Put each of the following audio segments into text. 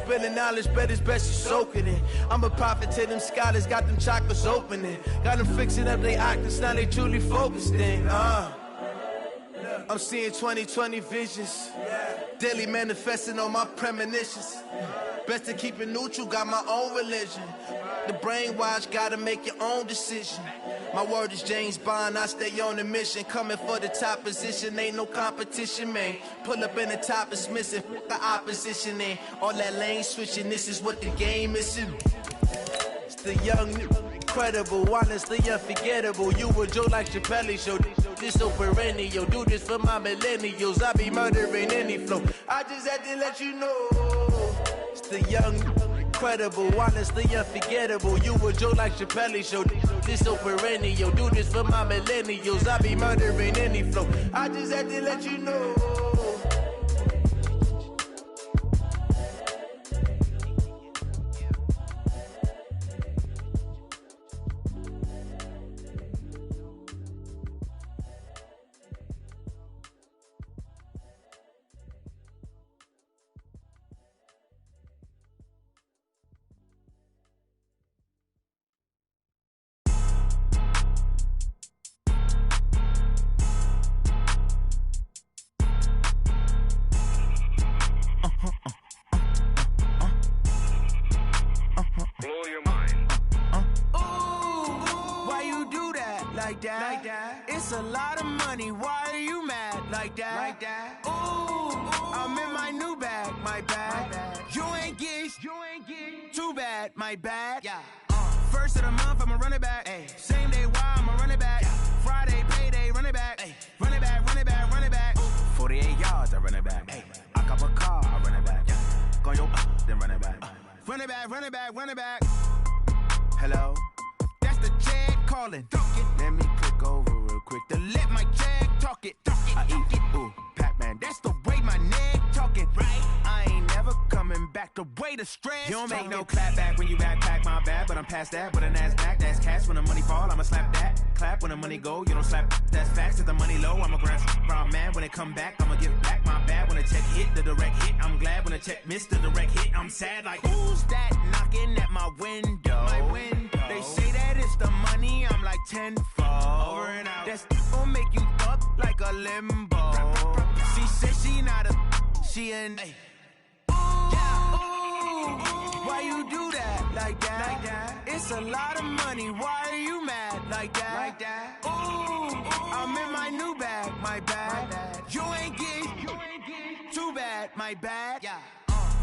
spilling knowledge, bet it's best you soak it in. I'm a prophet to them scholars, got them chakras opening. Got them fixing up they octaves, now they truly focused in. I'm seeing 2020 visions. Daily manifesting on my premonitions. Best to keep it neutral, got my own religion. The brainwash, gotta make your own decision. My word is James Bond, I stay on the mission. Coming for the top position, ain't no competition, man. Pull up in the top, it's missing, the opposition in. All that lane switching, this is what the game is. It's the young, incredible, honestly unforgettable. You were Joe like Chappelle show. This so perennial, do this for my millennials. I be murdering any flow. I just had to let you know. It's the young, incredible, honestly unforgettable. You were Joe like Chappelle show. This so perennial, do this for my millennials. I be murdering any flow. I just had to let you know. It's a lot of money, why are you mad like that? Ooh, I'm in my new bag, my bad. You ain't get too bad, my bad. Yeah. First of the month, I'ma run it back. Ay. Same day, why I'ma run it back. Yeah. Friday, payday, run it back. Ay. Run it back, run it back, run it back. 48 yards, I run it back. Ay. I cop a car, I run it back. Yeah. Go yo, then run it back. Run it back, run it back, run it back. Hello? That's the check calling. Let me click over real quick to let my check talk it. I eat it, ooh, Pac-Man. That's the way my neck talking. Right? I ain't never coming back the way the stress. You don't make no clap back when you backpack my bad, but I'm past that with a NASDAQ. That's cash when the money fall, I'ma slap that. Clap when the money go, you don't slap. That's facts. If the money low, I'ma grab brown man. When it come back, I'ma give back my bad. When the check hit, the direct hit. I'm glad when the check missed the direct hit. I'm sad like, who's that knocking at my window? My window. They say that it's the money, I'm like tenfold. Over and out. That's gon' make you up like a limbo. She said she not a, she an. Ay. Why you do that like that? It's a lot of money, why are you mad like that? Ooh, I'm in my new bag, my bad. You ain't get too bad, my bad. Yeah.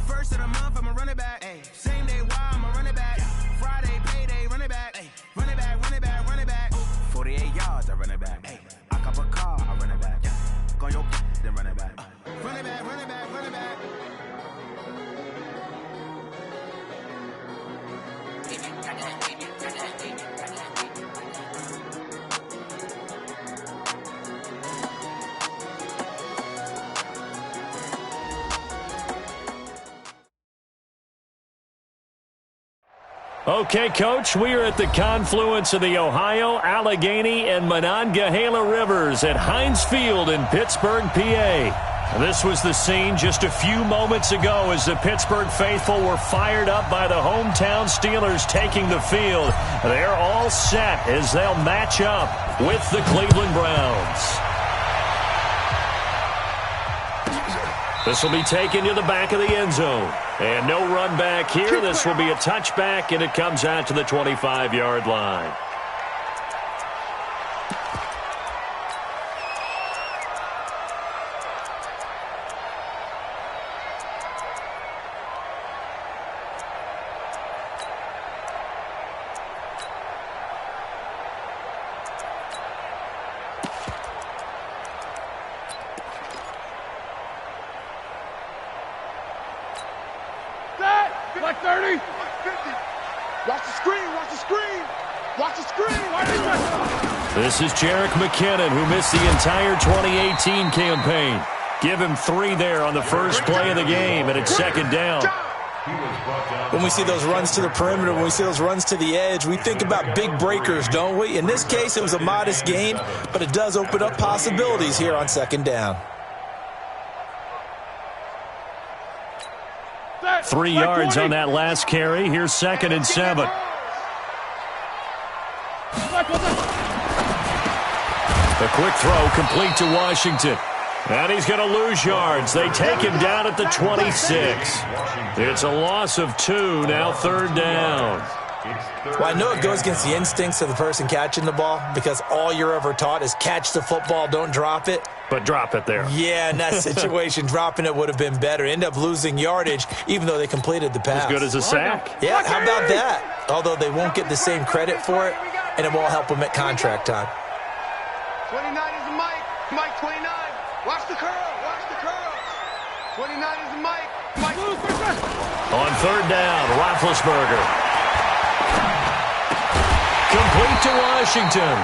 First of the month, I'ma run it back. Ay. Same day, why I'ma run it back. Friday, payday, run it back. Ay. Run it back, run it back, run it back. 48 yards, I run it back. Ay. I cop a car, I run it back. Yeah. Go yo, then run it back. Run it back, run it back, run it back. Okay, Coach, we are at the confluence of the Ohio, Allegheny, and Monongahela Rivers at Heinz Field in Pittsburgh, PA. This was the scene just a few moments ago as the Pittsburgh faithful were fired up by the hometown Steelers taking the field. They're all set as they'll match up with the Cleveland Browns. This will be taken to the back of the end zone. And no run back here. This will be a touchback, and it comes out to the 25-yard line. Like 30. Watch the screen, watch the screen. Watch the screen. This is Jerick McKinnon, who missed the entire 2018 campaign. Give him 3 there on the first play of the game, and it's second down. When we see those runs to the perimeter, when we see those runs to the edge, we think about big breakers, don't we? In this case, it was a modest gain, but it does open up possibilities here on second down. 3 yards on that last carry. Here's 2nd and 7. The quick throw complete to Washington. And he's going to lose yards. They take him down at the 26. It's a loss of 2, now 3rd down. Well, I know it goes against the instincts of the person catching the ball because all you're ever taught is catch the football, don't drop it. But drop it there. Yeah, in that situation, dropping it would have been better. End up losing yardage, even though they completed the pass. As good as a sack. Yeah, how about that? Although they won't get the same credit for it, and it won't help them at contract time. 29 is Mike. Mike 29. Watch the curl. Watch the curl. 29 is Mike. Mike. On 3rd down, Roethlisberger. Complete to Washington.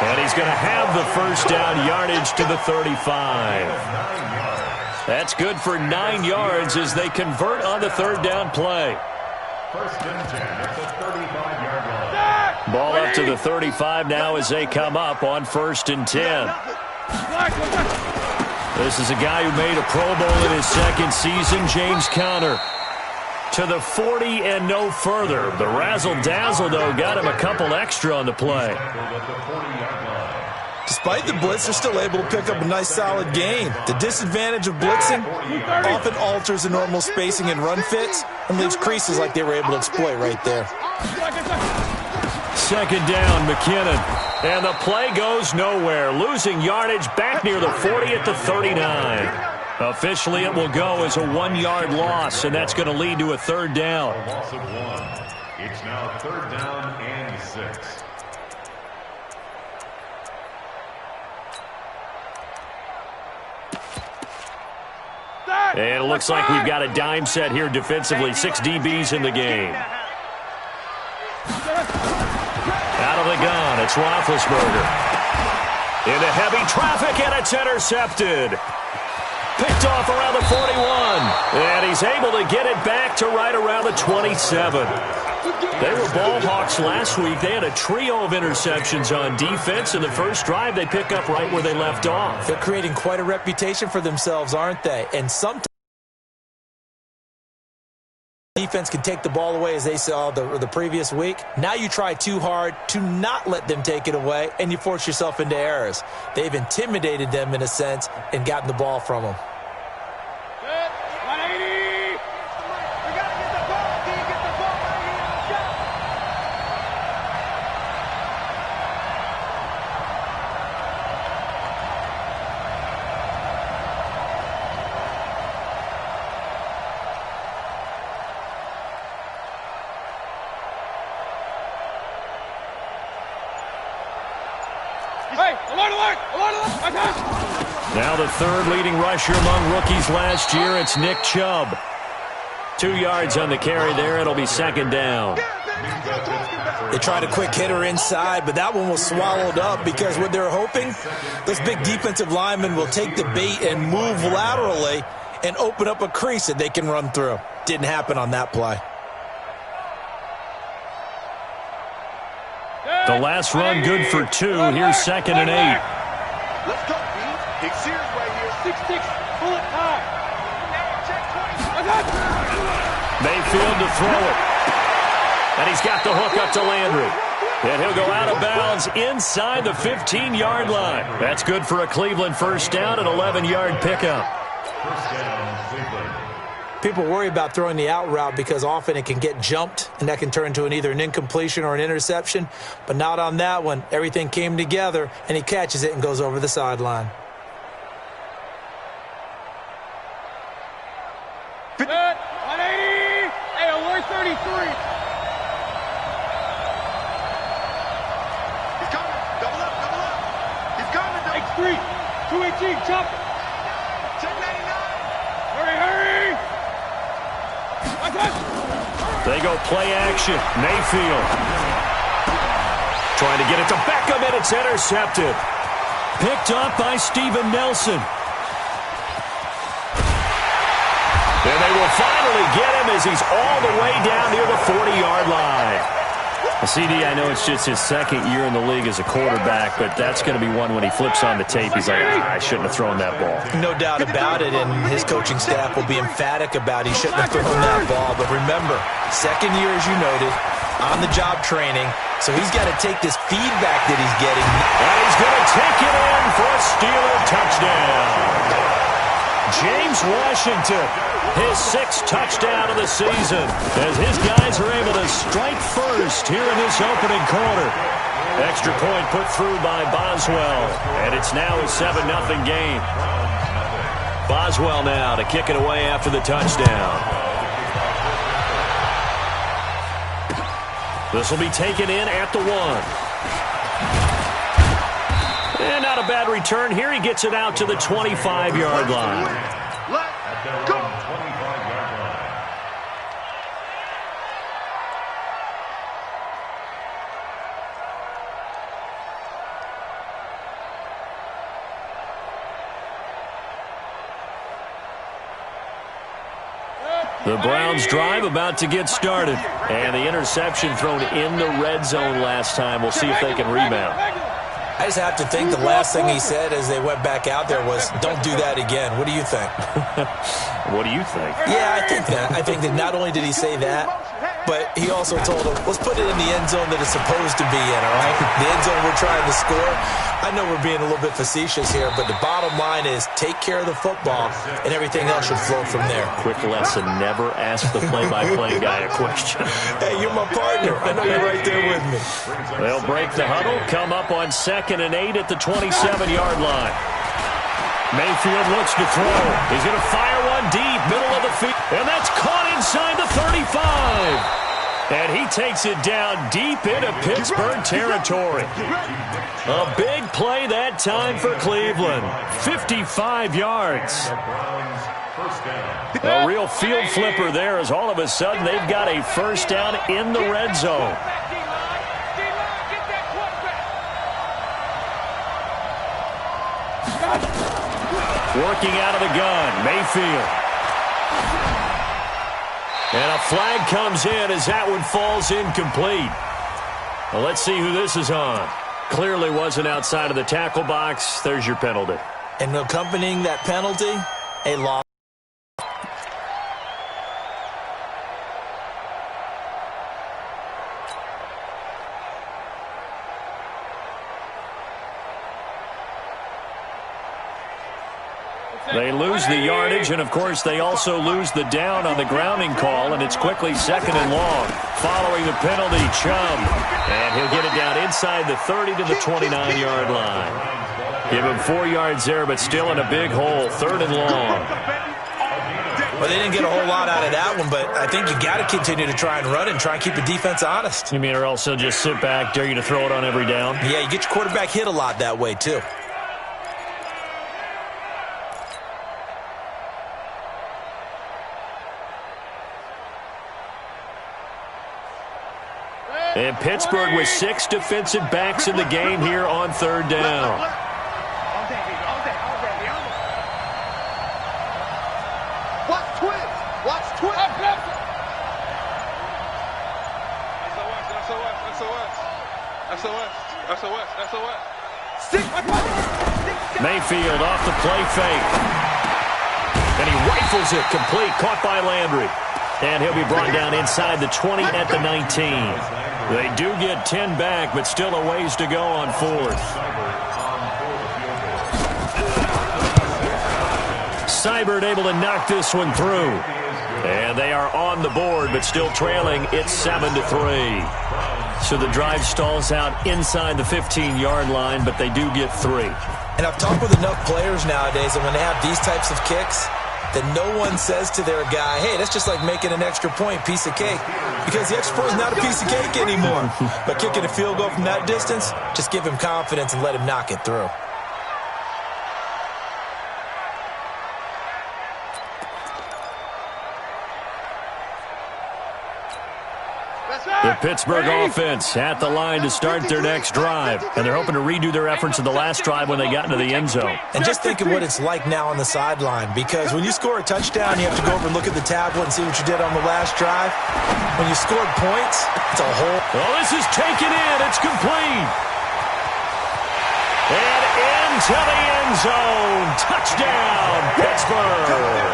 And he's going to have the 1st down yardage to the 35. That's good for 9 yards as they convert on the 3rd down play. 1st and 10 at the 35-yard line. Ball up to the 35 now as they come up on 1st and 10. This is a guy who made a Pro Bowl in his 2nd season, James Conner. To the 40 and no further. The razzle-dazzle, though, got him a couple extra on the play. Despite the blitz, they're still able to pick up a nice, solid gain. The disadvantage of blitzing often alters the normal spacing and run fits and leaves creases like they were able to exploit right there. 2nd down, McKinnon. And the play goes nowhere. Losing yardage back near the 40 at the 39. Officially, it will go as a 1-yard loss, and that's going to lead to a 3rd down. A loss of 1. It's now 3rd down and 6. And it looks like we've got a dime set here defensively. 6 DBs in the game. Out of the gun, it's Roethlisberger. Into heavy traffic, and it's intercepted. Picked off around the 41. And he's able to get it back to right around the 27. They were ball hawks last week. They had a trio of interceptions on defense. In the first drive, they pick up right where they left off. They're creating quite a reputation for themselves, aren't they? And sometimes defense can take the ball away, as they saw the previous week. Now you try too hard to not let them take it away, and you force yourself into errors. They've intimidated them in a sense and gotten the ball from them. Now the 3rd leading rusher among rookies last year, it's Nick Chubb. 2 yards on the carry there. It'll be 2nd down. They tried a quick hitter inside, but that one was swallowed up because what they're hoping, those big defensive linemen will take the bait and move laterally and open up a crease that they can run through. Didn't happen on that play. The last run good for 2. Here's 2nd and 8. Let's go, B. Big series right here. 6-6. Bullet time. Mayfield to throw it. And he's got the hook up to Landry. And he'll go out of bounds inside the 15-yard line. That's good for a Cleveland 1st down, an 11-yard pickup. 1st down, Cleveland. People worry about throwing the out route because often it can get jumped, and that can turn into either an incompletion or an interception. But not on that one. Everything came together, and he catches it and goes over the sideline. Good. 180. Hey, alert 33. He's coming. Double up, double up. He's coming. X3. 218. Jump. Check 99. Hurry, hurry. They go play action. Mayfield trying to get it to Beckham, and it's intercepted. Picked up by Steven Nelson. And they will finally get him as he's all the way down near the 40-yard line. CD, I know it's just his second year in the league as a quarterback, but that's going to be one when he flips on the tape. He's like, I shouldn't have thrown that ball. No doubt about it, and his coaching staff will be emphatic about he shouldn't have thrown that ball. But remember, second year, as you noted, on-the-job training, so he's got to take this feedback that he's getting. And he's going to take it in for a Steeler touchdown. James Washington, his 6th touchdown of the season, as his guys are able to strike first here in this opening quarter. Extra point put through by Boswell, and it's now a 7-0 game. Boswell now to kick it away after the touchdown. This will be taken in at the 1. And not a bad return here. He gets it out to the 25-yard line. Let's go. The Browns drive about to get started. And the interception thrown in the red zone last time. We'll see if they can rebound. I just have to think the last thing he said as they went back out there was, don't do that again. What do you think? What do you think? Yeah, I think that. I think that not only did he say that, but he also told him, let's put it in the end zone that it's supposed to be in, all right? The end zone we're trying to score. I know we're being a little bit facetious here, but the bottom line is take care of the football, and everything else should flow from there. Quick lesson, never ask the play-by-play guy a question. Hey, you're my partner. I know you're right there with me. They'll break the huddle, come up on 2nd and 8 at the 27-yard line. Mayfield looks to throw. He's going to fire one deep, middle of the field, and that's caught inside the 35. And he takes it down deep into Pittsburgh territory. A big play that time for Cleveland. 55 yards. A real field flipper there as all of a sudden they've got a first down in the red zone. Working out of the gun, Mayfield. And a flag comes in as that one falls incomplete. Well, let's see who this is on. Clearly wasn't outside of the tackle box. There's your penalty. And accompanying that penalty, a loss. They lose the yardage, and, of course, they also lose the down on the grounding call, and it's quickly 2nd and long. Following the penalty, Chubb. And he'll get it down inside the 30 to the 29-yard line. Give him 4 yards there, but still in a big hole. 3rd and long. Well, they didn't get a whole lot out of that one, but I think you got to continue to try and run and try and keep the defense honest. You mean or else they'll just sit back, dare you to throw it on every down? Yeah, you get your quarterback hit a lot that way, too. And Pittsburgh with 6 defensive backs in the game here on 3rd down. Watch twins. Watch twins. SOS. Mayfield off the play fake. And he rifles it complete. Caught by Landry. And he'll be brought down inside the 20 at the 19. They do get 10 back, but still a ways to go on 4th. Seibert able to knock this one through. And they are on the board, but still trailing. It's 7-3. So the drive stalls out inside the 15-yard line, but they do get 3. And I've talked with enough players nowadays that when they have these types of kicks, that no one says to their guy, hey, that's just like making an extra point, piece of cake. Because the extra point is not a piece of cake anymore. But kicking a field goal from that distance, just give him confidence and let him knock it through. The Pittsburgh offense at the line to start their next drive. And they're hoping to redo their efforts in the last drive when they got into the end zone. And just think of what it's like now on the sideline, because when you score a touchdown, you have to go over and look at the tablet and see what you did on the last drive. When you scored points, it's a whole... Well, this is taken in. It's complete. And into the end zone. Touchdown, Pittsburgh.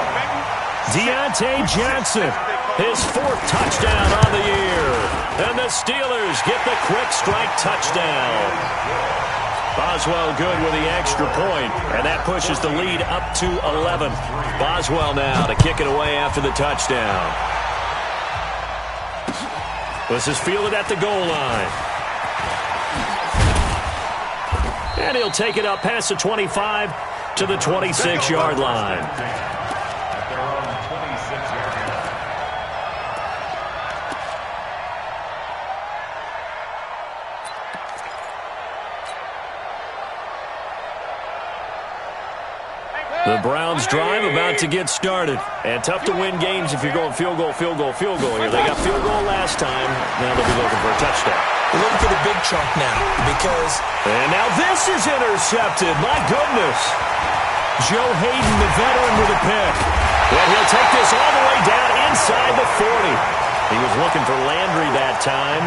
Deontay Johnson, his 4th touchdown on the year. And the Steelers get the quick strike touchdown. Boswell good with the extra point, and that pushes the lead up to 11. Boswell now to kick it away after the touchdown. This is fielded at the goal line. And he'll take it up past the 25 to the 26-yard line. The Browns drive about to get started. And tough to win games if you're going field goal, field goal, field goal here. They got field goal last time. Now they'll be looking for a touchdown. They're looking for the big chunk now because... And now this is intercepted. My goodness. Joe Hayden, the veteran, with a pick. And he'll take this all the way down inside the 40. He was looking for Landry that time.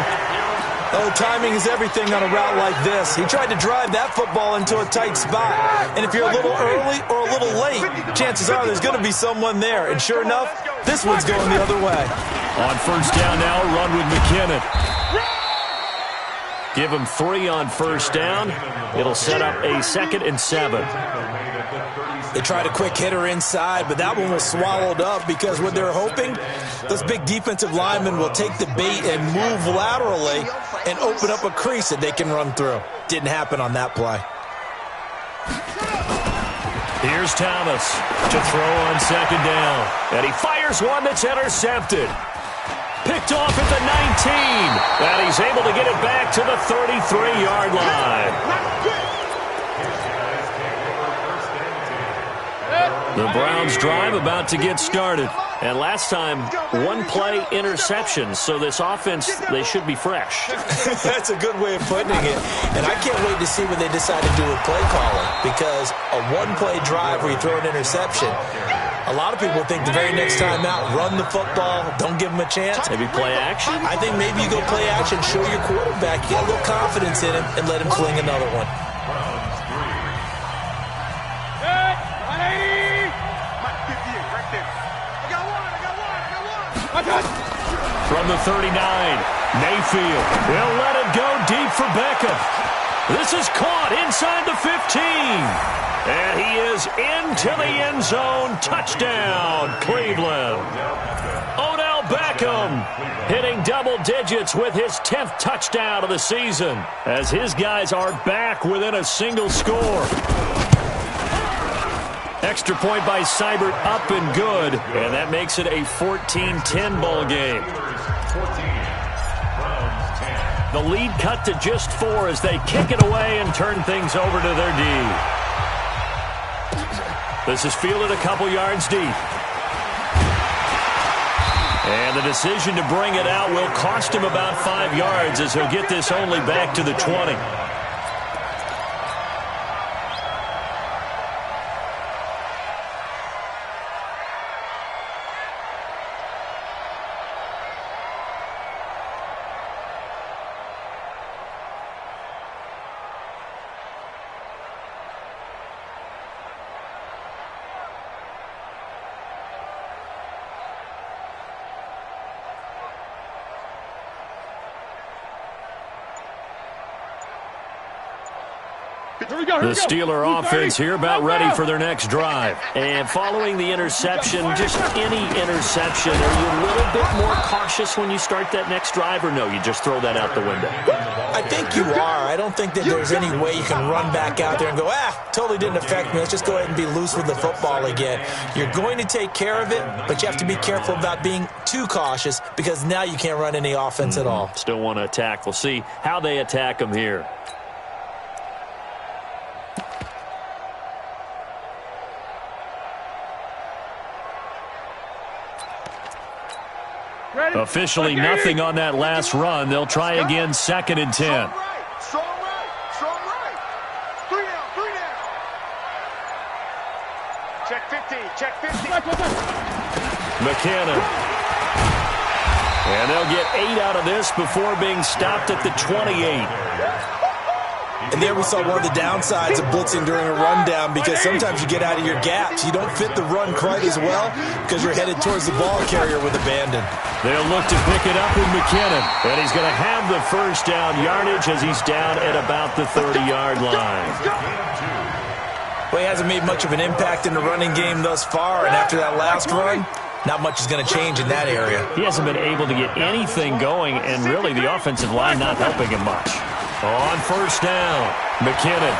Oh, timing is everything on a route like this. He tried to drive that football into a tight spot. And if you're a little early or a little late, chances are there's going to be someone there. And sure enough, this one's going the other way. On first down now, run with McKinnon. Give him 3 on first down. It'll set up a 2nd and 7. They tried a quick hitter inside, but that one was swallowed up because what they're hoping, those big defensive linemen will take the bait and move laterally and open up a crease that they can run through. Didn't happen on that play. Here's Thomas to throw on 2nd down. And he fires one that's intercepted. Picked off at the 19. And he's able to get it back to the 33-yard line. The Browns drive about to get started. And last time, 1-play interception. So this offense, they should be fresh. That's a good way of putting it. And I can't wait to see what they decide to do with play calling. Because a 1-play drive where you throw an interception, a lot of people think the very next time out, run the football, don't give them a chance. Maybe play action? I think maybe you go play action, show your quarterback, get a little confidence in him, and let him fling another one. From the 39, Mayfield will let it go deep for Beckham. This is caught inside the 15. And he is into the end zone. Touchdown, Cleveland. Odell Beckham hitting double digits with his 10th touchdown of the season as his guys are back within a single score. Extra point by Seibert, up and good, and that makes it a 14-10 ball game. The lead cut to just 4 as they kick it away and turn things over to their D. This is fielded a couple yards deep. And the decision to bring it out will cost him about 5 yards as he'll get this only back to the 20. The Steeler offense here about ready for their next drive. And following the interception, just any interception, are you a little bit more cautious when you start that next drive, or no, you just throw that out the window? I think you are. I don't think that there's any way you can run back out there and go, totally didn't affect me. Let's just go ahead and be loose with the football again. You're going to take care of it, but you have to be careful about being too cautious because now you can't run any offense at all. Still want to attack. We'll see how they attack them here. Officially nothing on that last run. They'll try again, 2nd and 10. Strong right. 3 down. Check 50. McKinnon. And they'll get 8 out of this before being stopped at the 28. And there we saw one of the downsides of blitzing during a rundown, because sometimes you get out of your gaps. You don't fit the run quite as well because you're headed towards the ball carrier with abandon. They'll look to pick it up with McKinnon. And he's going to have the first down yardage as he's down at about the 30-yard line. Well, he hasn't made much of an impact in the running game thus far, and after that last run, not much is going to change in that area. He hasn't been able to get anything going, and really the offensive line not helping him much. On first down, McKinnon.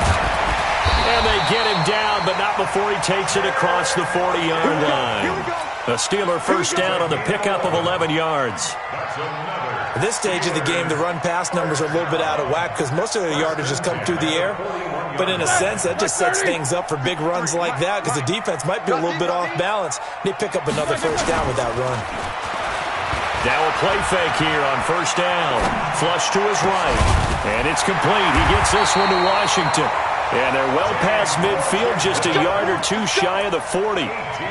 And they get him down, but not before he takes it across the 40-yard line. A Steeler first down on the pickup of 11 yards. At this stage of the game, the run-pass numbers are a little bit out of whack because most of the yardage has come through the air. But in a sense, that just sets things up for big runs like that because the defense might be a little bit off balance. They pick up another first down with that run. Now a play fake here on first down. Flush to his right. And it's complete. He gets this one to Washington. And they're well past midfield, just a yard or two shy of the 40.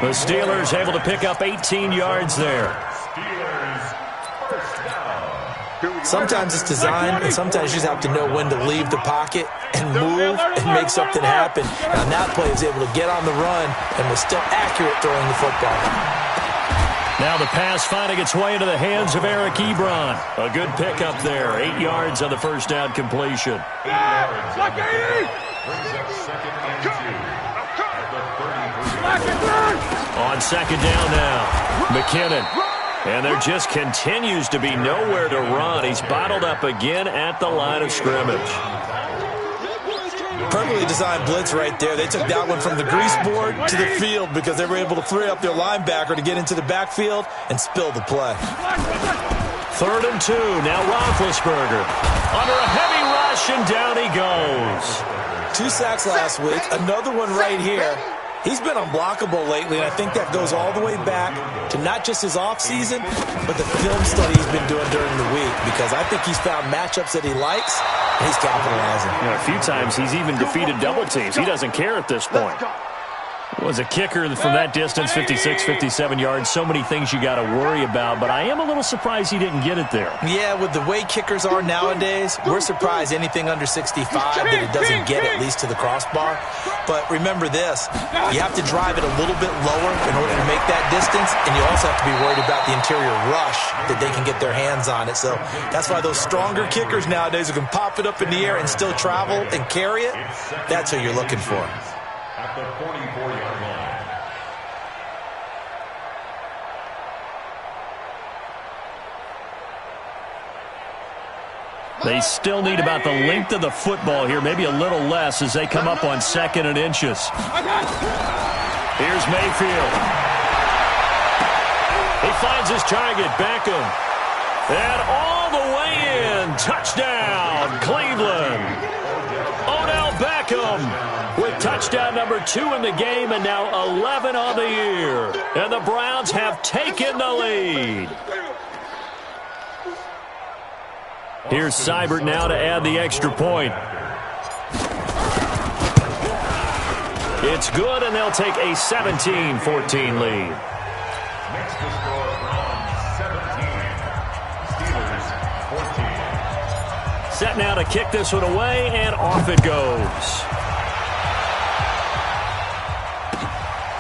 The Steelers able to pick up 18 yards there. Sometimes it's design, and sometimes you just have to know when to leave the pocket and move and make something happen. And on that play, he was able to get on the run and was still accurate throwing the football. Now the pass finding its way into the hands of Eric Ebron. A good pickup there. 8 yards on the first down completion. On second down now, McKinnon. And there just continues to be nowhere to run. He's bottled up again at the line of scrimmage. Perfectly designed blitz right there. They took that one from the grease board to the field because they were able to free up their linebacker to get into the backfield and spill the play. 3rd and 2. Now Roethlisberger under a heavy rush, and down he goes. 2 sacks last week. Another one right here. He's been unblockable lately, and I think that goes all the way back to not just his offseason, but the film study he's been doing during the week, because I think he's found matchups that he likes, and he's capitalizing. A few times he's even defeated double teams. He doesn't care at this point. Was a kicker from that distance, 56, 57 yards. So many things you got to worry about, but I am a little surprised he didn't get it there. Yeah, with the way kickers are nowadays, we're surprised anything under 65 that it doesn't get at least to the crossbar. But remember this, you have to drive it a little bit lower in order to make that distance, and you also have to be worried about the interior rush that they can get their hands on it. So that's why those stronger kickers nowadays who can pop it up in the air and still travel and carry it, that's who you're looking for. At the 44-yard line. They still need about the length of the football here, maybe a little less as they come up on 2nd and inches. Here's Mayfield. He finds his target, Beckham. And all the way in. Touchdown, Cleveland. Odell Beckham with touchdown number 2 in the game, and now 11 on the year. And the Browns have taken the lead. Here's Seibert now to add the extra point. It's good, and they'll take a 17-14 lead. Next to score Browns 17, Steelers 14. Set now to kick this one away, and off it goes.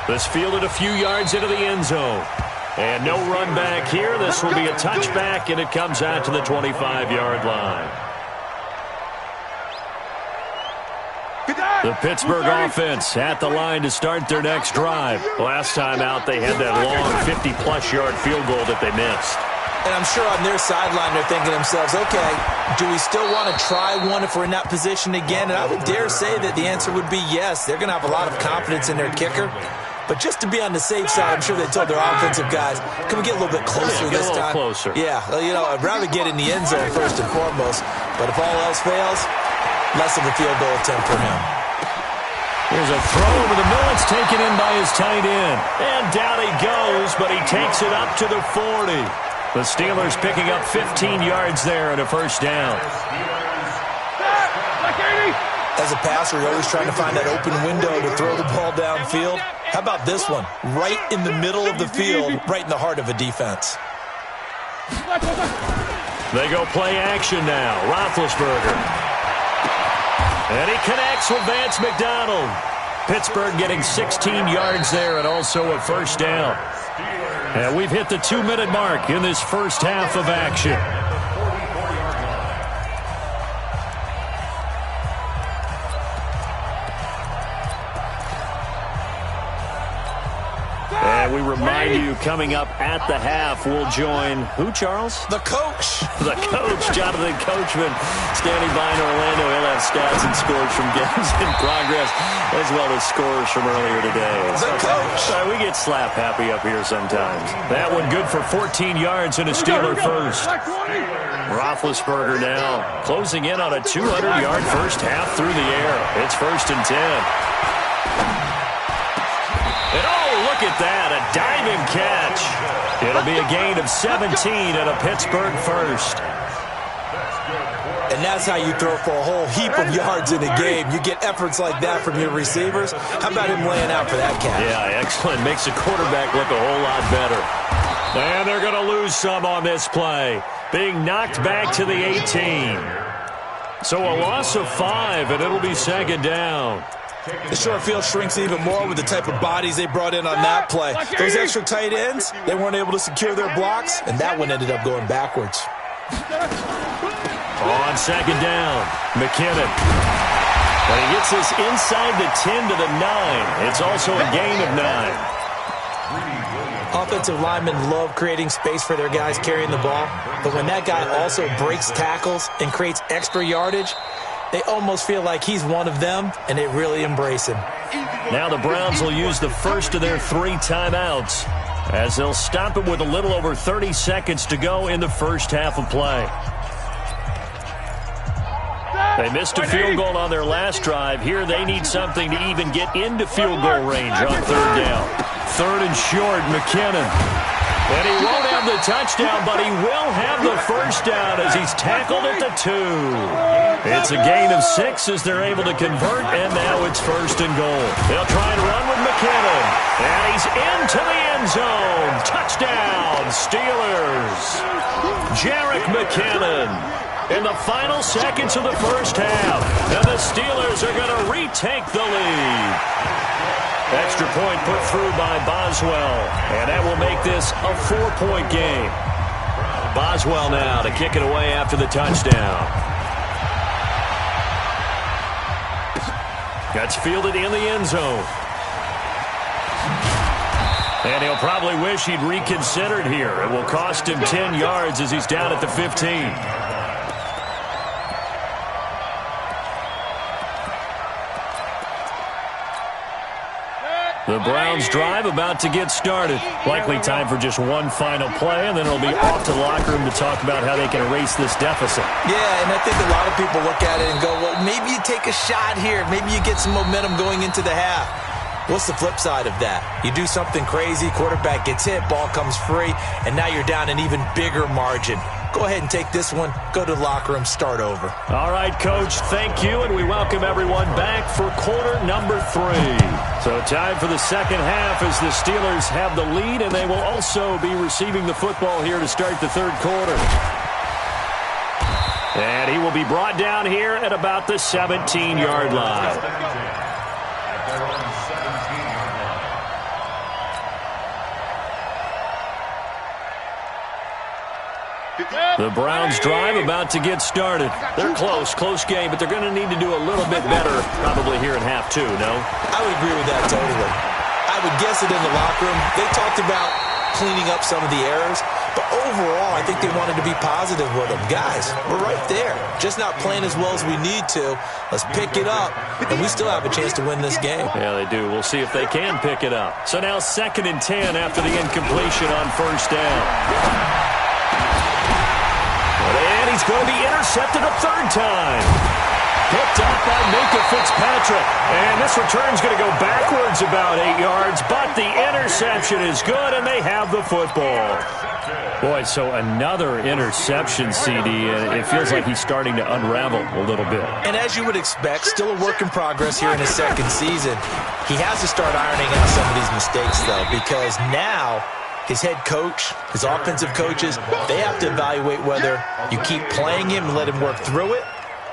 This fielded a few yards into the end zone. And no run back here. This will be a touchback, and it comes out to the 25-yard line. The Pittsburgh offense at the line to start their next drive. Last time out, they had that long 50-plus yard field goal that they missed. And I'm sure on their sideline they're thinking to themselves, okay, do we still want to try one if we're in that position again? And I would dare say that the answer would be yes. They're going to have a lot of confidence in their kicker. But just to be on the safe side, I'm sure they told their offensive guys, can we get a little bit closer this time? Closer. Yeah, you know, I'd rather get in the end zone first and foremost. But if all else fails, less of a field goal attempt for him. Here's a throw over the middle. It's taken in by his tight end. And down he goes, but he takes it up to the 40. The Steelers picking up 15 yards there and a first down. As a passer, you're always trying to find that open window to throw the ball downfield. How about this one? Right in the middle of the field, right in the heart of a defense. They go play action now. Roethlisberger. And he connects with Vance McDonald. Pittsburgh getting 16 yards there and also a first down. And we've hit the 2-minute mark in this first half of action. And we remind you, coming up at the half, we'll join who, Charles? The coach. The coach, Jonathan Coachman, standing by in Orlando. He'll have stats and scores from games in progress, as well as scores from earlier today. The coach. We get slap happy up here sometimes. That one good for 14 yards and a Steeler first. Roethlisberger now closing in on a 200-yard first half through the air. It's 1st and 10. And look at that, a diving catch. It'll be a gain of 17 and a Pittsburgh first. And that's how you throw for a whole heap of yards in a game. You get efforts like that from your receivers. How about him laying out for that catch? Yeah, excellent. Makes the quarterback look a whole lot better. And they're going to lose some on this play. Being knocked back to the 18. So a loss of 5, and it'll be 2nd down. The short field shrinks even more with the type of bodies they brought in on that play. Those extra tight ends, they weren't able to secure their blocks, and that one ended up going backwards. On 2nd down, McKinnon. But he gets this inside the 10 to the 9. It's also a gain of 9. Offensive linemen love creating space for their guys carrying the ball, but when that guy also breaks tackles and creates extra yardage, they almost feel like he's one of them, and they really embrace him. Now the Browns will use the first of their 3 timeouts, as they'll stop it with a little over 30 seconds to go in the first half of play. They missed a field goal on their last drive. Here they need something to even get into field goal range on 3rd down. 3rd and short, McKinnon. And he won't have the touchdown, but he will have the first down as he's tackled at the 2. It's a gain of 6 as they're able to convert, and now it's 1st and goal. They'll try and run with McKinnon. And he's into the end zone. Touchdown, Steelers. Jerick McKinnon in the final seconds of the first half. And the Steelers are going to retake the lead. Extra point put through by Boswell, and that will make this a 4-point game. Boswell now to kick it away after the touchdown. That's fielded in the end zone. And he'll probably wish he'd reconsidered here. It will cost him 10 yards as he's down at the 15. The Browns drive about to get started. Likely time for just one final play, and then it'll be off to the locker room to talk about how they can erase this deficit. Yeah, and I think a lot of people look at it and go, well, maybe you take a shot here. Maybe you get some momentum going into the half. What's the flip side of that? You do something crazy, quarterback gets hit, ball comes free, and now you're down an even bigger margin. Go ahead and take this one, go to the locker room, start over. All right, Coach, thank you, and we welcome everyone back for quarter number 3. So time for the second half as the Steelers have the lead, and they will also be receiving the football here to start the 3rd quarter. And he will be brought down here at about the 17-yard line. The Browns drive about to get started. They're close game, but they're going to need to do a little bit better probably here in half 2, no? I would agree with that totally. I would guess it in the locker room. They talked about cleaning up some of the errors, but overall I think they wanted to be positive with them. Guys, we're right there. Just not playing as well as we need to. Let's pick it up, and we still have a chance to win this game. Yeah, they do. We'll see if they can pick it up. So now 2nd and 10 after the incompletion on 1st down. And he's going to be intercepted a 3rd time. Picked up by Minka Fitzpatrick. And this return's going to go backwards about 8 yards, but the interception is good, and they have the football. Boy, so another interception, CD, and it feels like he's starting to unravel a little bit. And as you would expect, still a work in progress here in his second season. He has to start ironing out some of these mistakes, though, because now his head coach, his offensive coaches, they have to evaluate whether you keep playing him and let him work through it,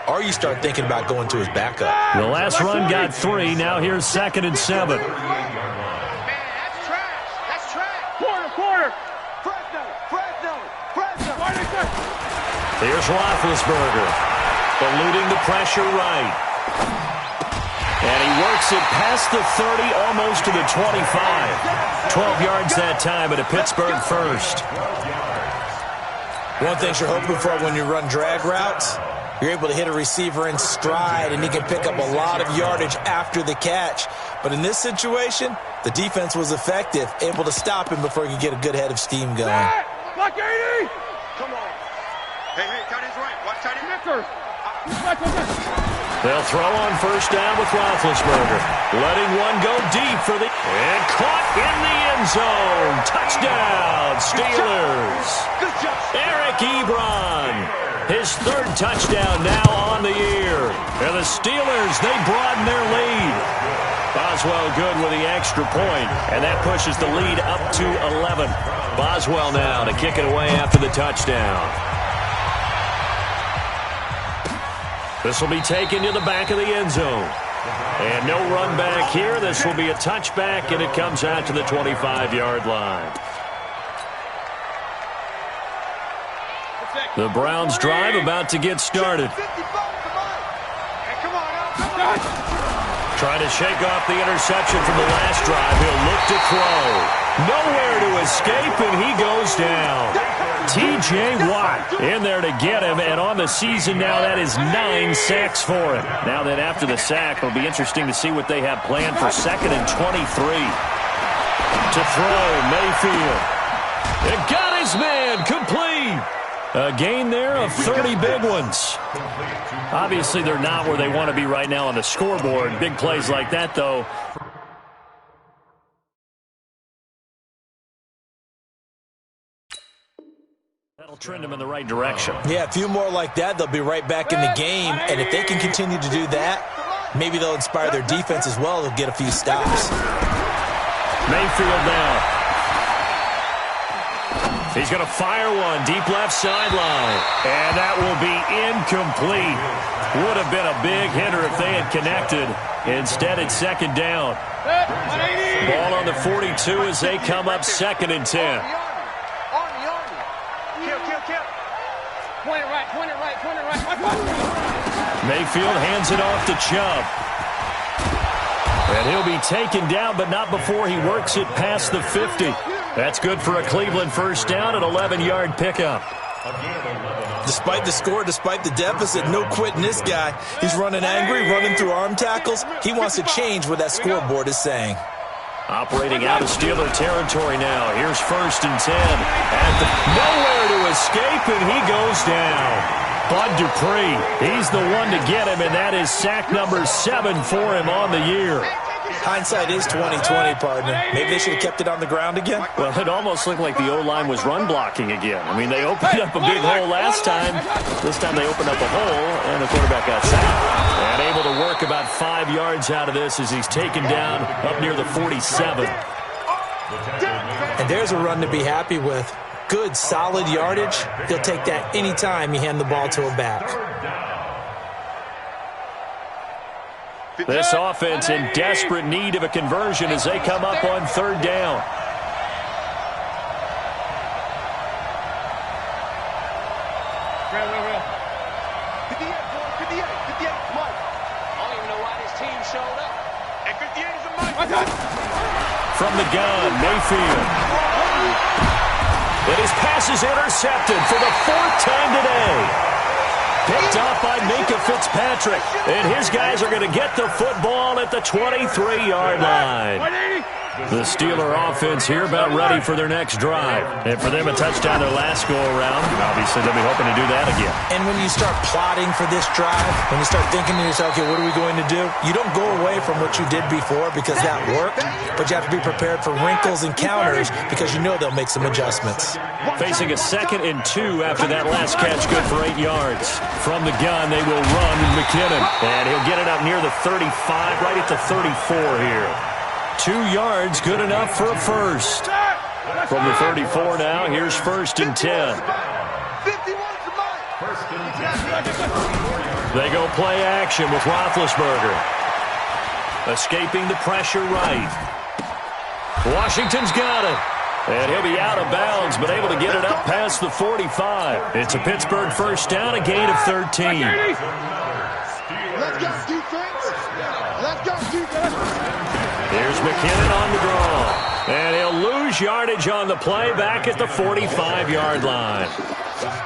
or you start thinking about going to his backup. The last run got 3. Now here's 2nd and 7. Man, that's trash. That's trash. Quarter. Fresno. Here's Roethlisberger, eluding the pressure right. And he works it past the 30, almost to the 25. 12 yards that time, and a Pittsburgh first. One thing you're hoping for when you run drag routes, you're able to hit a receiver in stride, and he can pick up a lot of yardage after the catch. But in this situation, the defense was effective, able to stop him before he could get a good head of steam going. Block 80! Come on. Hey, tight end's right. Watch tight end. They'll throw on first down with Roethlisberger. Letting one go deep for the... And caught in the end zone. Touchdown, Steelers. Good job. Eric Ebron. His 3rd touchdown now on the year. And the Steelers, they broaden their lead. Boswell good with the extra point, and that pushes the lead up to 11. Boswell now to kick it away after the touchdown. This will be taken to the back of the end zone. And no run back here. This will be a touchback, and it comes out to the 25-yard line. The Browns drive about to get started. Trying to shake off the interception from the last drive. He'll look to throw. Nowhere to escape, and he goes down. T.J. Watt in there to get him, and on the season now, that is 9 sacks for him. Now that after the sack, it'll be interesting to see what they have planned for 2nd and 23. To throw, Mayfield. It got his man, complete. A gain there of 30 big ones. Obviously, they're not where they want to be right now on the scoreboard. Big plays like that, though. That'll trend them in the right direction. Yeah, a few more like that, they'll be right back in the game. And if they can continue to do that, maybe they'll inspire their defense as well. They'll get a few stops. Mayfield now. He's going to fire one deep left sideline. And that will be incomplete. Would have been a big hitter if they had connected. Instead, it's 2nd down. Ball on the 42 as they come up 2nd and 10. Point it right. Mayfield hands it off to Chubb. And he'll be taken down, but not before he works it past the 50. That's good for a Cleveland first down, an 11-yard pickup. Despite the score, despite the deficit, no quitting this guy. He's running angry, running through arm tackles. He wants to change what that scoreboard is saying. Operating out of Steeler territory now. Here's 1st and 10. Nowhere to escape, and he goes down. Bud Dupree, he's the one to get him, and that is sack number 7 for him on the year. Hindsight is 20/20, partner. Maybe they should have kept it on the ground again. Well, it almost looked like the O-line was run blocking again. I mean, they opened up a big hole last time. This time they opened up a hole, and the quarterback got sacked. And able to work about 5 yards out of this as he's taken down up near the 47. And there's a run to be happy with. Good, solid yardage. He'll take that anytime you hand the ball to a back. This offense in desperate need of a conversion as they come up on 3rd down. From the gun, Mayfield. And his pass is intercepted for the 4th time today. Picked off by Minka Fitzpatrick. And his guys are going to get the football at the 23-yard line. The Steeler offense here about ready for their next drive. And for them, a touchdown their last go-around. Obviously, they'll be hoping to do that again. And when you start plotting for this drive, when you start thinking to yourself, okay, what are we going to do? You don't go away from what you did before because that worked, but you have to be prepared for wrinkles and counters because you know they'll make some adjustments. Facing a 2nd and 2 after that last catch, good for 8 yards. From the gun, they will run McKinnon. And he'll get it up near the 35, right at the 34 here. 2 yards, good enough for a first. From the 34 now, here's 1st and 10. They go play action with Roethlisberger. Escaping the pressure right. Washington's got it. And he'll be out of bounds, but able to get it up past the 45. It's a Pittsburgh first down, a gain of 13. Let's go, defense. Let's go, defense. Here's McKinnon on the draw. And he'll lose yardage on the play back at the 45-yard line.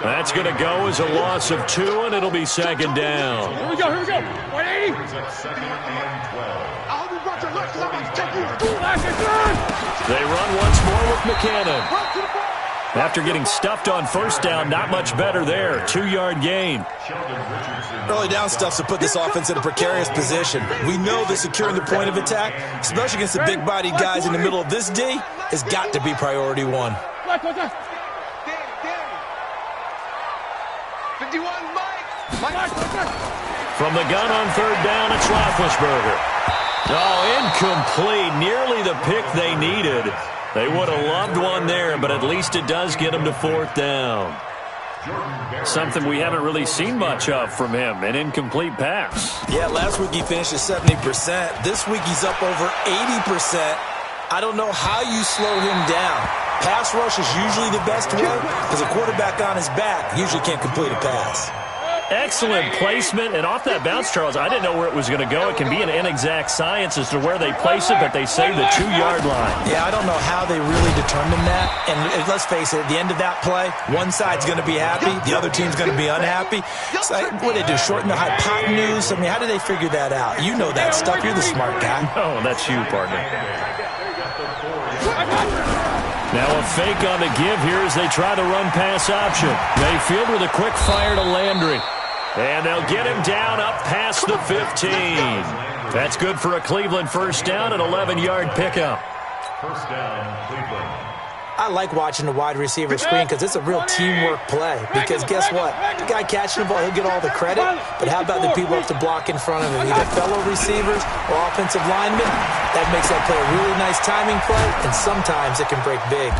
That's going to go as a loss of 2, and it'll be 2nd down. Here we go, 180. I'll be right to left because I'm about to take you to school. They run once more with McKinnon. After getting stuffed on first down, not much better there. 2-yard gain. Early down stuff's to put this offense in a precarious position. We know that securing the point of attack, especially against the big-bodied guys in the middle of this D, has got to be priority 1. 51, Mike. From the gun on 3rd down, it's Roethlisberger. Oh, incomplete. Nearly the pick they needed. They would have loved one there, but at least it does get them to 4th down. Something we haven't really seen much of from him, an incomplete pass. Yeah, last week he finished at 70%. This week he's up over 80%. I don't know how you slow him down. Pass rush is usually the best way because a quarterback on his back usually can't complete a pass. Excellent placement, and off that bounce, Charles, I didn't know where it was going to go. It can be an inexact science as to where they place it, but they say the 2-yard line. Yeah, I don't know how they really determine that. And let's face it, at the end of that play, one side's going to be happy, the other team's going to be unhappy. So, what do they do, shorten the hypotenuse? I mean, how do they figure that out? You know that stuff. You're the smart guy. Oh, that's you, partner. Now a fake on the give here as they try the run-pass option. Mayfield with a quick fire to Landry. And they'll get him down up past the 15. That's good for a Cleveland first down, an 11-yard pickup. First down, Cleveland. I like watching the wide receiver screen because it's a real teamwork play. Because guess what? The guy catching the ball, he'll get all the credit. But how about the people up to block in front of him? Either fellow receivers or offensive linemen. That makes that play a really nice timing play, and sometimes it can break big.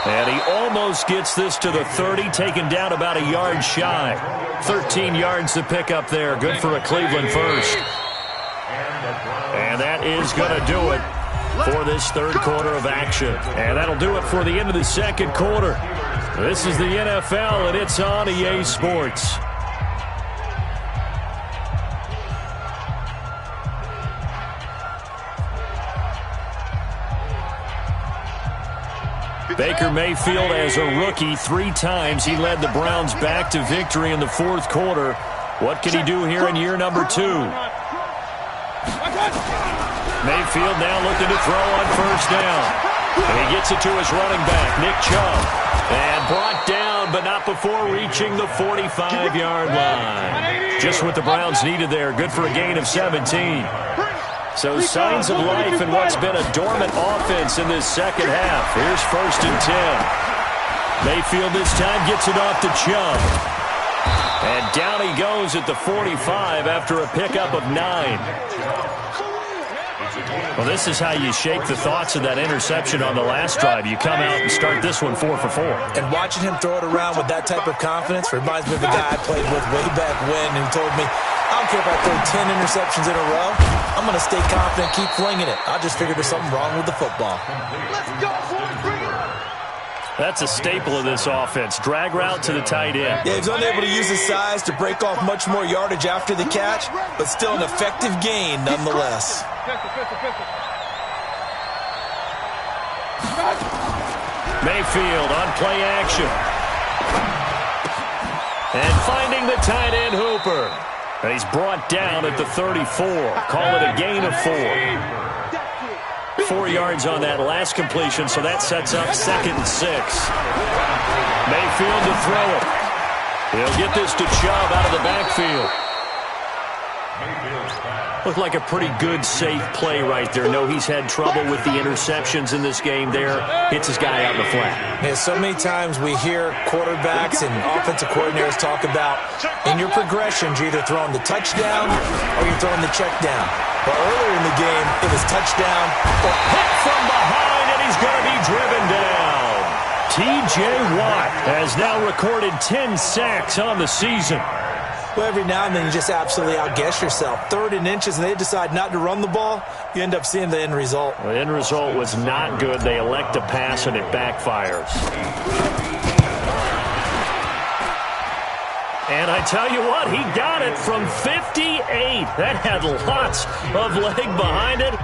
And he almost gets this to the 30, taken down about a yard shy. 13 yards to pick up there. Good for a Cleveland first. And that is going to do it for this 3rd quarter of action. And that'll do it for the end of the 2nd quarter. This is the NFL, and it's on EA Sports. Baker Mayfield, as a rookie, 3 times he led the Browns back to victory in the 4th quarter. What can he do here in year number 2? Mayfield now looking to throw on first down. And he gets it to his running back, Nick Chubb. And brought down, but not before reaching the 45-yard line. Just what the Browns needed there. Good for a gain of 17. So signs of life in what's been a dormant offense in this 2nd half. Here's 1st and 10. Mayfield this time gets it off to Chubb. And down he goes at the 45 after a pickup of 9. Well, this is how you shake the thoughts of that interception on the last drive. You come out and start this one 4 for 4. And watching him throw it around with that type of confidence reminds me of a guy I played with way back when who told me, I don't care if I throw 10 interceptions in a row. I'm going to stay confident, keep flinging it. I just figured there's something wrong with the football. Let's go, boys. Bring it up. That's a staple of this offense. Drag route to the tight end. Yeah, he's unable to use his size to break off much more yardage after the catch, but still an effective gain nonetheless. Mayfield on play action. And finding the tight end Hooper. And he's brought down at the 34. Call it a gain of 4. 4 yards on that last completion, so that sets up 2nd and 6. Mayfield to throw it. He'll get this to Chubb out of the backfield. Looked like a pretty good, safe play right there. No, he's had trouble with the interceptions in this game there. Hits his guy out in the flat. Yeah, so many times we hear quarterbacks and offensive coordinators talk about in your progressions, you're either throwing the touchdown or you're throwing the check down. But earlier in the game, it was touchdown or hit from behind, and he's going to be driven down. T.J. Watt has now recorded 10 sacks on the season. Well, every now and then you just absolutely outguess yourself. 3rd and inches, and they decide not to run the ball. You end up seeing the end result. The end result was not good. They elect to pass, and it backfires. And I tell you what, he got it from 58. That had lots of leg behind it.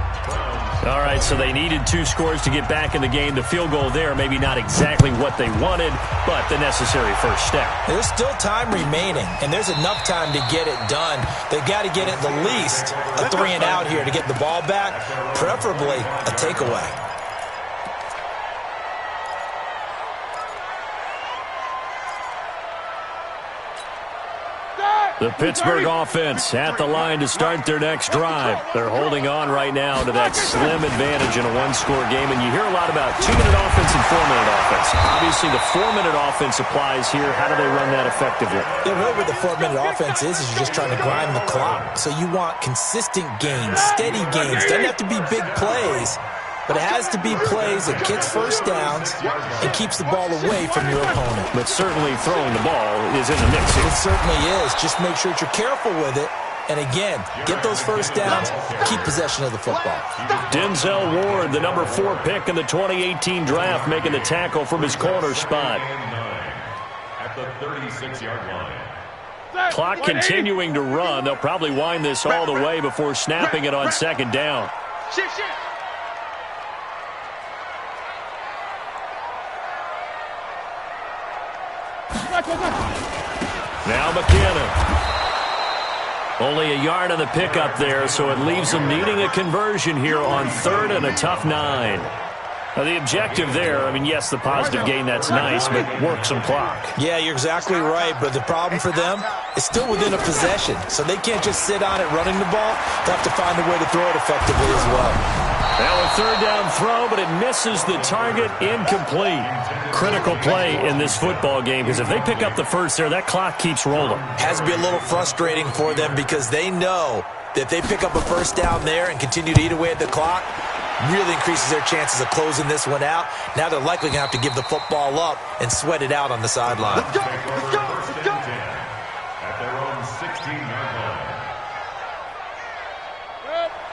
All right, so they needed 2 scores to get back in the game. The field goal there, maybe not exactly what they wanted, but the necessary first step. There's still time remaining, and there's enough time to get it done. They've got to get at the least a 3 and out here to get the ball back, preferably a takeaway. The Pittsburgh offense at the line to start their next drive. They're holding on right now to that slim advantage in a 1-score game, and you hear a lot about 2-minute offense and 4-minute offense. Obviously, the 4-minute offense applies here. How do they run that effectively? Yeah, really what the 4-minute offense is you're just trying to grind the clock. So you want consistent gains, steady gains. Doesn't have to be big plays, but it has to be plays that gets first downs and keeps the ball away from your opponent. But certainly throwing the ball is in the mix here. It certainly is. Just make sure that you're careful with it. And again, get those first downs, keep possession of the football. Denzel Ward, the number 4 pick in the 2018 draft, making the tackle from his corner spot. At the 36-yard line. Clock continuing to run. They'll probably wind this all the way before snapping it on 2nd down. Now McKinnon. Only a yard on the pickup there, so it leaves them needing a conversion here on 3rd and a tough 9. Now, the objective there, I mean, yes, the positive gain, that's nice, but work some clock. Yeah, you're exactly right, but the problem for them is still within a possession, so they can't just sit on it running the ball. They have to find a way to throw it effectively as well. Now a 3rd down throw, but it misses the target, incomplete. Critical play in this football game, because if they pick up the first there, that clock keeps rolling. Has to be a little frustrating for them because they know that if they pick up a first down there and continue to eat away at the clock, really increases their chances of closing this one out. Now they're likely going to have to give the football up and sweat it out on the sideline. Let's go! Let's go! Let's go! At their own 16-yard line.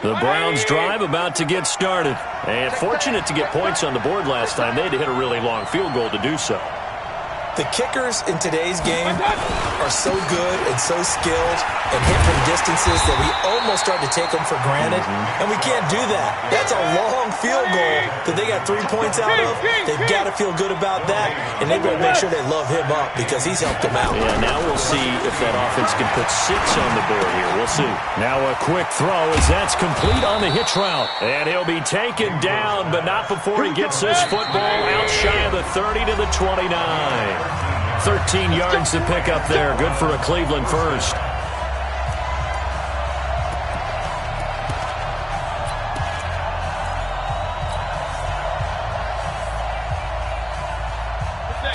The Browns drive about to get started. And fortunate to get points on the board last time. They had to hit a really long field goal to do so. The kickers in today's game are so good and so skilled and hit from distances that we almost start to take them for granted, and we can't do that. That's a long field goal that they got 3 points out of. They've got to feel good about that, and they've got to make sure they love him up because he's helped them out. Yeah, now we'll see if that offense can put 6 on the board here. We'll see. Now a quick throw as that's complete on the hitch route. And he'll be taken down, but not before he gets this football out shy of the 30 to the 29. 13 yards to pick up there. Good for a Cleveland first.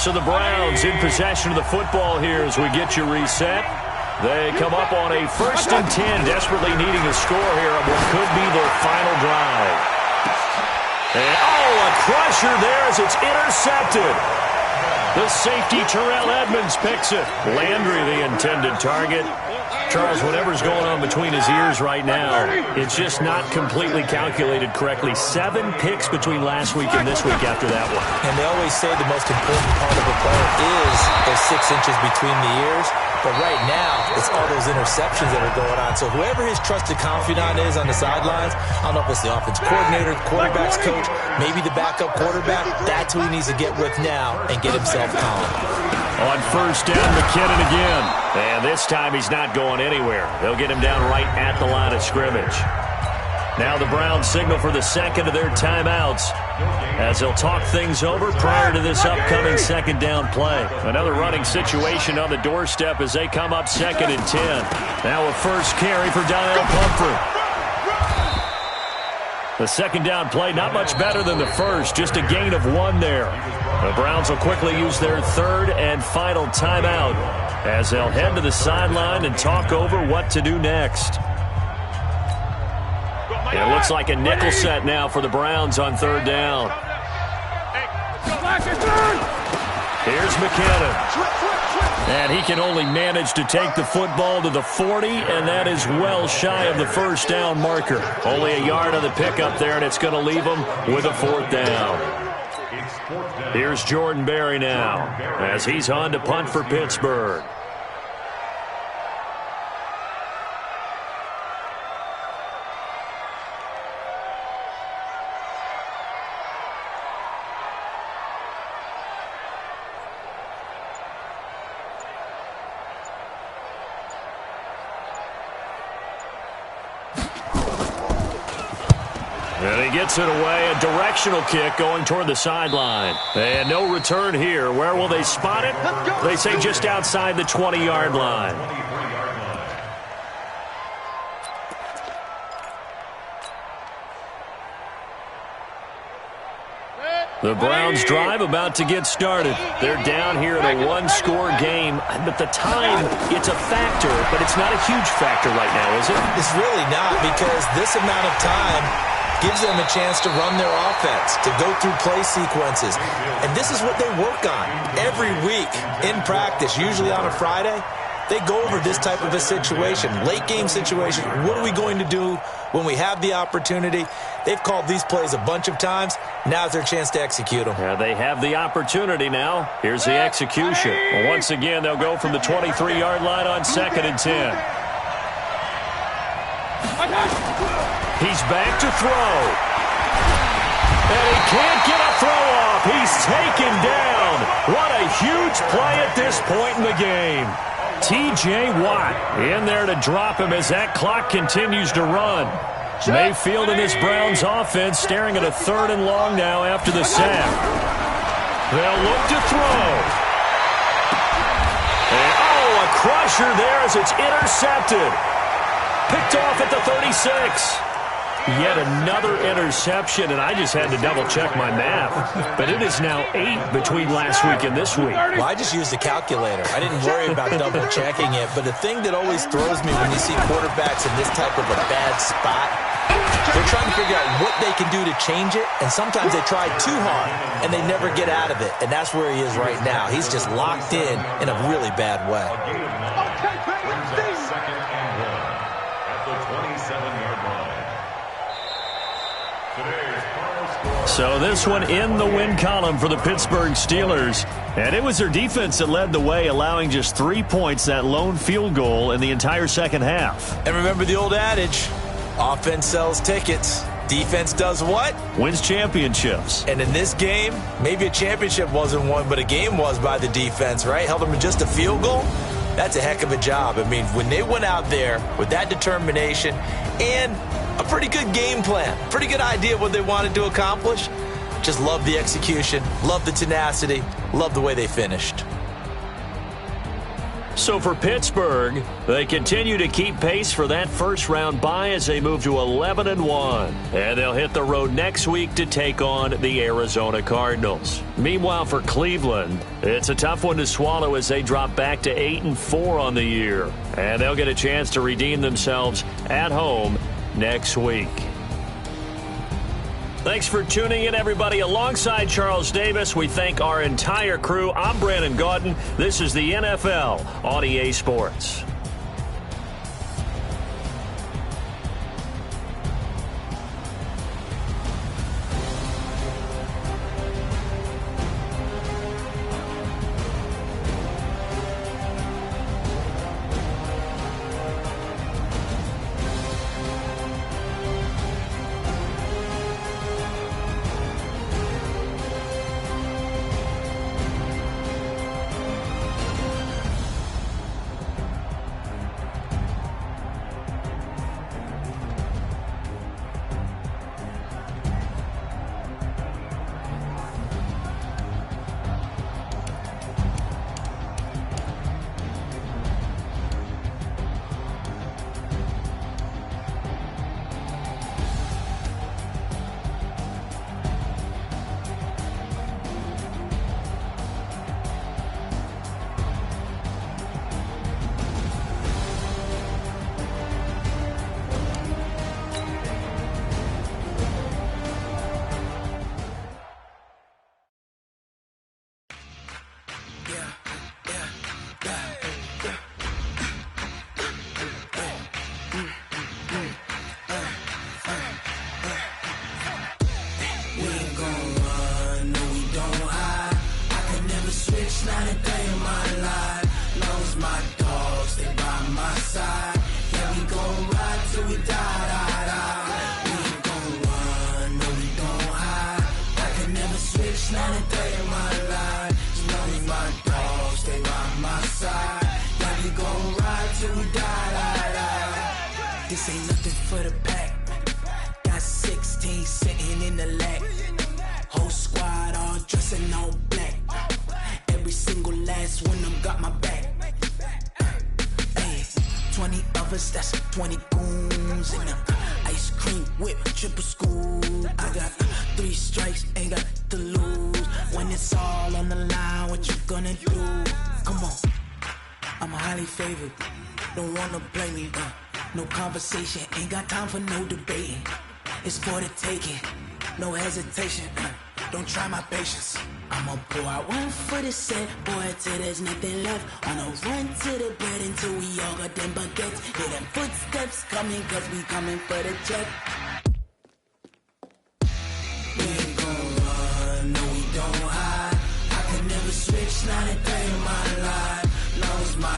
So the Browns in possession of the football here as we get you reset. They come up on a 1st and 10, desperately needing a score here on what could be their final drive. And, a crusher there as it's intercepted. The safety, Terrell Edmonds, picks it. Landry, the intended target. Charles, whatever's going on between his ears right now, it's just not completely calculated correctly. 7 picks between last week and this week after that one. And they always say the most important part of a player is those 6 inches between the ears. But right now, it's all those interceptions that are going on. So whoever his trusted confidant is on the sidelines, I don't know if it's the offensive coordinator, the quarterback's coach, maybe the backup quarterback, that's who he needs to get with now and get himself calm. On 1st down, McKinnon again. And this time he's not going anywhere. They'll get him down right at the line of scrimmage. Now the Browns signal for the second of their timeouts as they'll talk things over prior to this upcoming second down play. Another running situation on the doorstep as they come up 2nd and 10. Now a first carry for Donnell Pumphrey. The second down play not much better than the first, just a gain of 1 there. The Browns will quickly use their third and final timeout as they'll head to the sideline and talk over what to do next. It looks like a nickel set now for the Browns on 3rd down. Here's McKinnon. And he can only manage to take the football to the 40, and that is well shy of the first down marker. Only a yard on the pickup there, and it's going to leave him with a 4th down. Here's Jordan Berry now as he's on to punt for Pittsburgh. And he gets it away, a directional kick going toward the sideline. And no return here. Where will they spot it? They say just outside the 20-yard line. The Browns drive about to get started. They're down here in a one-score game, but the time, it's a factor, but it's not a huge factor right now, is it? It's really not, because this amount of time gives them a chance to run their offense, to go through play sequences. And this is what they work on every week in practice, usually on a Friday. They go over this type of a situation, late-game situation. What are we going to do when we have the opportunity? They've called these plays a bunch of times. Now's their chance to execute them. Yeah, they have the opportunity now. Here's the execution. Well, once again, they'll go from the 23-yard line on 2nd and 10. He's back to throw. And he can't get a throw off. He's taken down. What a huge play at this point in the game. T.J. Watt in there to drop him as that clock continues to run. Mayfield and this Browns offense staring at a 3rd and long now after the sack. They'll look to throw. And, a crusher there as it's intercepted. Picked off at the 36. Yet another interception, and I just had to double-check my math. But it is now 8 between last week and this week. Well, I just used a calculator. I didn't worry about double-checking it. But the thing that always throws me when you see quarterbacks in this type of a bad spot, they're trying to figure out what they can do to change it, and sometimes they try too hard, and they never get out of it. And that's where he is right now. He's just locked in a really bad way. Second and 1 at the 27-yard line. So this one in the win column for the Pittsburgh Steelers. And it was their defense that led the way, allowing just 3 points, that lone field goal in the entire second half. And remember the old adage, offense sells tickets. Defense does what? Wins championships. And in this game, maybe a championship wasn't won, but a game was by the defense, right? Held them to just a field goal. That's a heck of a job. I mean, when they went out there with that determination and a pretty good game plan, pretty good idea of what they wanted to accomplish, just love the execution, love the tenacity, love the way they finished. So for Pittsburgh, they continue to keep pace for that first-round bye as they move to 11-1. And they'll hit the road next week to take on the Arizona Cardinals. Meanwhile, for Cleveland, it's a tough one to swallow as they drop back to 8-4 on the year. And they'll get a chance to redeem themselves at home next week. Thanks for tuning in, everybody. Alongside Charles Davis, we thank our entire crew. I'm Brandon Gaudin. This is the NFL on EA Sports. my side. Yeah, we gon' ride till we die. We ain't gon' run, no, we gon' hide. I can never switch, not a day in my life. As long as my dogs stay by my side. Yeah, we gon' ride till we die. This ain't nothing for the pack. Got 16 sitting in the lap. Whole squad all dressing all black. Every single last one of them got my back. 20 of us, that's 20 goons in the ice cream whip, triple scoop. I got 3 strikes, ain't got to lose. When it's all on the line, what you gonna do? Come on, I'm highly favored. Don't wanna blame me. No conversation, ain't got time for no debating. It's for the taking, no hesitation. Don't try my patience. I'ma pour out one for the set, boy, till there's nothing left. On a run to the bread until we all got them baguettes. Hear them footsteps coming, cause we coming for the check. We ain't gon' run, no, we don't hide. I can never switch, not a day in my life. Long as my